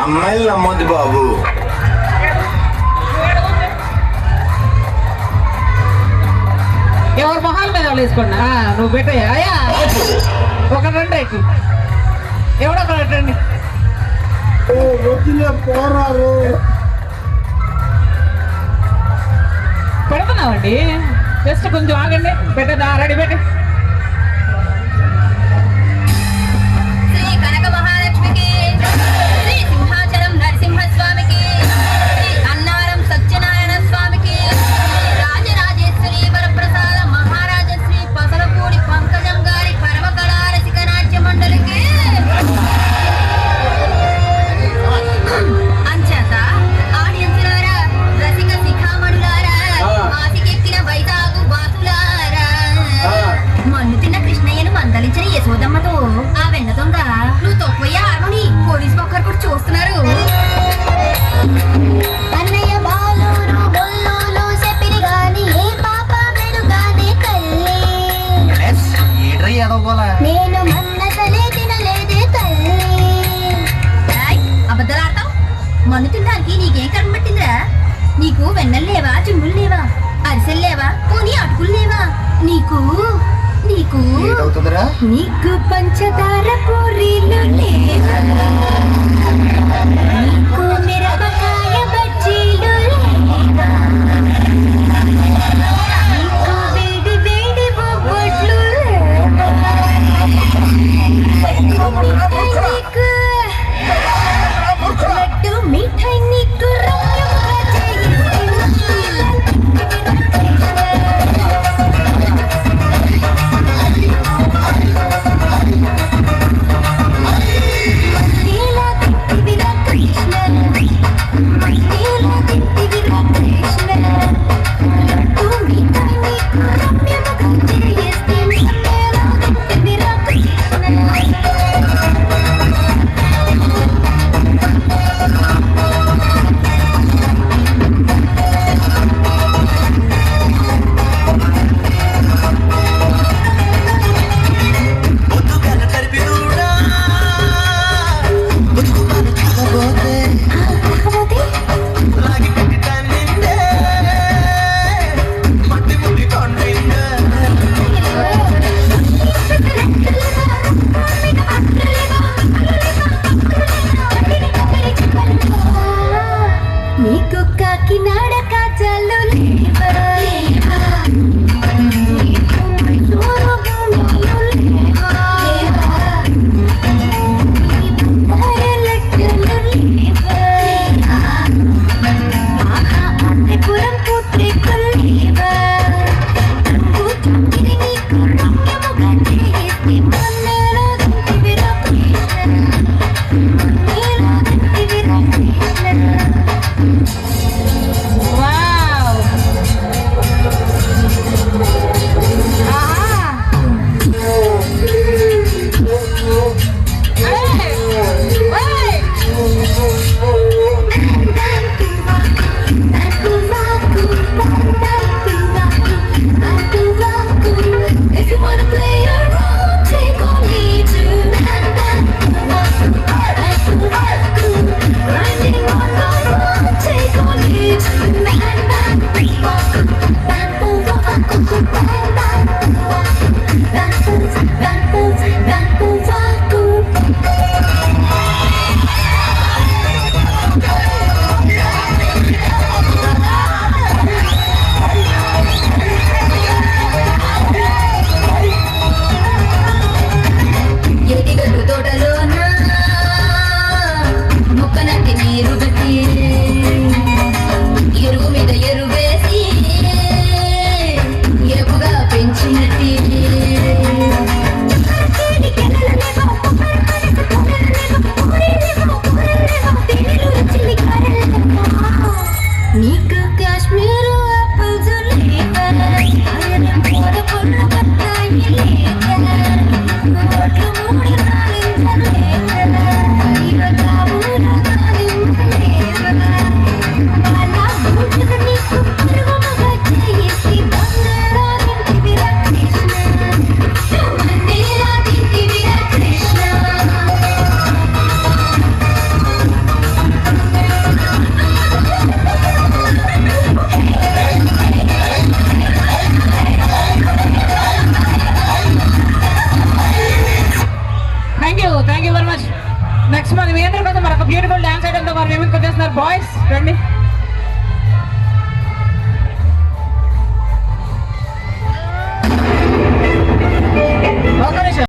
అమ్మాయిలు నమ్మొద్దు బాబు. ఎవరు మొహాల మీద వాళ్ళు వేసుకోండి. నువ్వు పెట్టయ్యా అయ్యా ఒక రెండు రైట్ ఎవడో ఒక రండి పోరారు పెడుతున్నామండి. జస్ట్ కొంచెం ఆగండి. పెట్టదా రెడీ పెట్టి యశోదమ్మతో ఆ వెన్న దొంగ నువ్వు తొక్కుపోయా అని పోలీసు ఒక్కరు కూడా చూస్తున్నారు. అన్నయ్య బాలురు బొల్లులు చెప్పిరి గాని ఏ పాప మెరుగానే తల్లి నేను మన్నసలే తినలేదే తల్లి. అబద్ధాలు ఆడతావు. మన్ను తినడానికి నీకేం కర్మ పట్టిందిరా? నీకు వెన్నెలు లేవా, చుమ్ములు లేవా, అరిసెలు లేవా, పోనీ అటుకులు లేవా? నీకు నీకు నీకు పంచదార పూరీలు లేవా? నీకు మిరపకాయ బజ్జీలు లేవా? నీకు వేడి వేడి బొబ్బట్లు లేవా? లడ్డు మిఠాయి నీకు రమ్యంగా చేయిస్తుంది. Thank you very much. Next మరి మీ అందరి కోసం మరొక బ్యూటిఫుల్ డాన్స్ ఐటమ్ తో మరి మేము వచ్చేస్తున్నారు బాయ్స్ రండి.